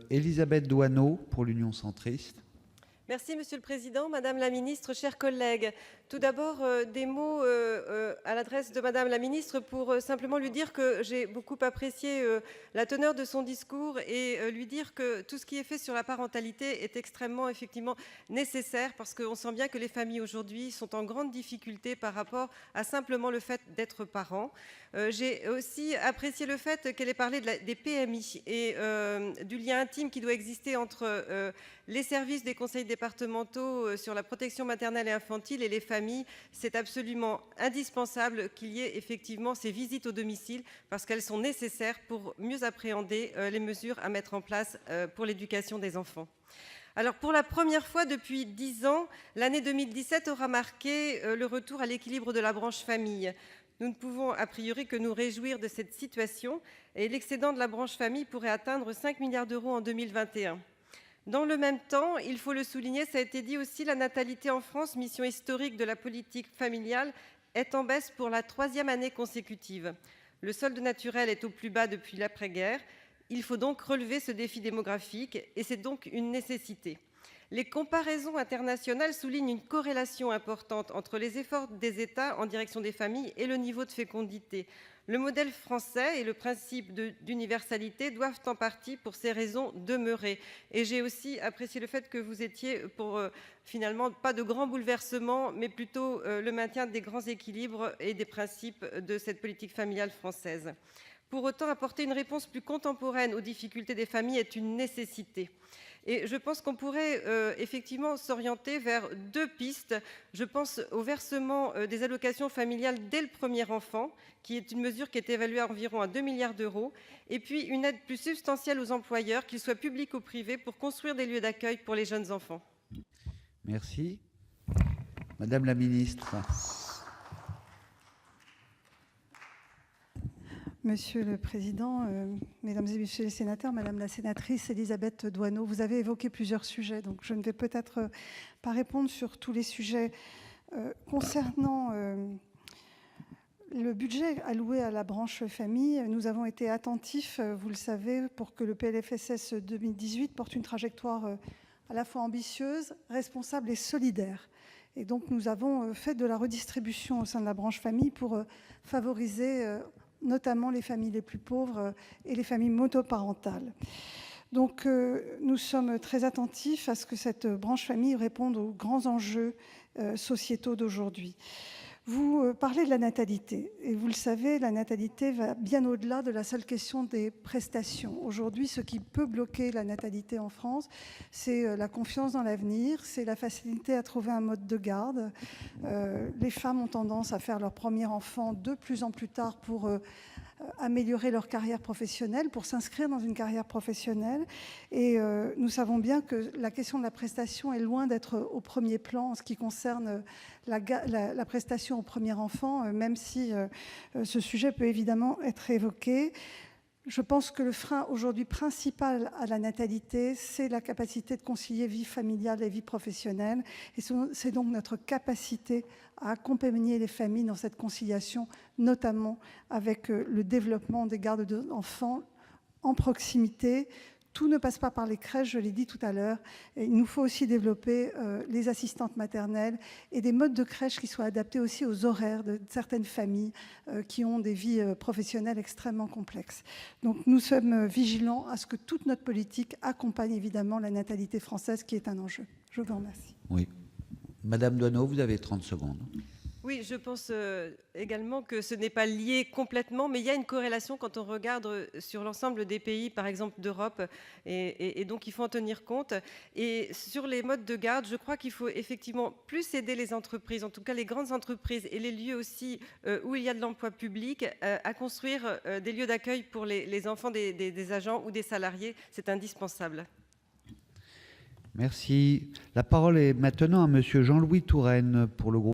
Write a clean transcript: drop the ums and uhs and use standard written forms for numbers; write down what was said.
Élisabeth Doineau pour l'Union centriste. Merci Monsieur le Président, Madame la Ministre, chers collègues. Tout d'abord, des mots à l'adresse de Madame la Ministre pour simplement lui dire que j'ai beaucoup apprécié la teneur de son discours et lui dire que tout ce qui est fait sur la parentalité est extrêmement effectivement nécessaire parce qu'on sent bien que les familles aujourd'hui sont en grande difficulté par rapport à simplement le fait d'être parents. J'ai aussi apprécié le fait qu'elle ait parlé des PMI et du lien intime qui doit exister entre les services des conseils départementaux sur la protection maternelle et infantile et les familles. C'est absolument indispensable qu'il y ait effectivement ces visites au domicile parce qu'elles sont nécessaires pour mieux appréhender les mesures à mettre en place pour l'éducation des enfants. Alors, pour la première fois depuis 10 ans, l'année 2017 aura marqué le retour à l'équilibre de la branche famille. Nous ne pouvons a priori que nous réjouir de cette situation et l'excédent de la branche famille pourrait atteindre 5 milliards d'euros en 2021. Dans le même temps, il faut le souligner, ça a été dit aussi, la natalité en France, mission historique de la politique familiale, est en baisse pour la 3e année consécutive. Le solde naturel est au plus bas depuis l'après-guerre. Il faut donc relever ce défi démographique et c'est donc une nécessité. Les comparaisons internationales soulignent une corrélation importante entre les efforts des États en direction des familles et le niveau de fécondité. Le modèle français et le principe d'universalité doivent en partie, pour ces raisons, demeurer. Et j'ai aussi apprécié le fait que vous étiez pour, finalement, pas de grands bouleversements, mais plutôt le maintien des grands équilibres et des principes de cette politique familiale française. Pour autant, apporter une réponse plus contemporaine aux difficultés des familles est une nécessité. Et je pense qu'on pourrait effectivement s'orienter vers 2 pistes. Je pense au versement des allocations familiales dès le premier enfant, qui est une mesure qui est évaluée à environ 2 milliards d'euros, et puis une aide plus substantielle aux employeurs, qu'ils soient publics ou privés, pour construire des lieux d'accueil pour les jeunes enfants. Merci. Madame la Ministre. Monsieur le Président, Mesdames et Messieurs les sénateurs, Madame la sénatrice Élisabeth Doineau, vous avez évoqué plusieurs sujets, donc je ne vais peut-être pas répondre sur tous les sujets. Concernant le budget alloué à la branche famille, nous avons été attentifs, vous le savez, pour que le PLFSS 2018 porte une trajectoire à la fois ambitieuse, responsable et solidaire. Et donc nous avons fait de la redistribution au sein de la branche famille pour favoriser notamment les familles les plus pauvres et les familles monoparentales. Donc nous sommes très attentifs à ce que cette branche famille réponde aux grands enjeux sociétaux d'aujourd'hui. Vous parlez de la natalité, et vous le savez, la natalité va bien au-delà de la seule question des prestations. Aujourd'hui, ce qui peut bloquer la natalité en France, c'est la confiance dans l'avenir, c'est la facilité à trouver un mode de garde. Les femmes ont tendance à faire leur premier enfant de plus en plus tard pour améliorer leur carrière professionnelle, pour s'inscrire dans une carrière professionnelle. Et nous savons bien que la question de la prestation est loin d'être au premier plan en ce qui concerne la prestation au premier enfant, même si ce sujet peut évidemment être évoqué. Je pense que le frein aujourd'hui principal à la natalité, c'est la capacité de concilier vie familiale et vie professionnelle. Et c'est donc notre capacité à accompagner les familles dans cette conciliation, notamment avec le développement des gardes d'enfants en proximité. Tout ne passe pas par les crèches, je l'ai dit tout à l'heure. Il nous faut aussi développer les assistantes maternelles et des modes de crèche qui soient adaptés aussi aux horaires de certaines familles qui ont des vies professionnelles extrêmement complexes. Donc nous sommes vigilants à ce que toute notre politique accompagne évidemment la natalité française qui est un enjeu. Je vous remercie. Oui. Madame Doineau, vous avez 30 secondes. Oui, je pense également que ce n'est pas lié complètement, mais il y a une corrélation quand on regarde sur l'ensemble des pays, par exemple d'Europe, et donc il faut en tenir compte. Et sur les modes de garde, je crois qu'il faut effectivement plus aider les entreprises, en tout cas les grandes entreprises et les lieux aussi où il y a de l'emploi public, à construire des lieux d'accueil pour les enfants des agents ou des salariés. C'est indispensable. Merci. La parole est maintenant à Monsieur Jean-Louis Touraine pour le groupe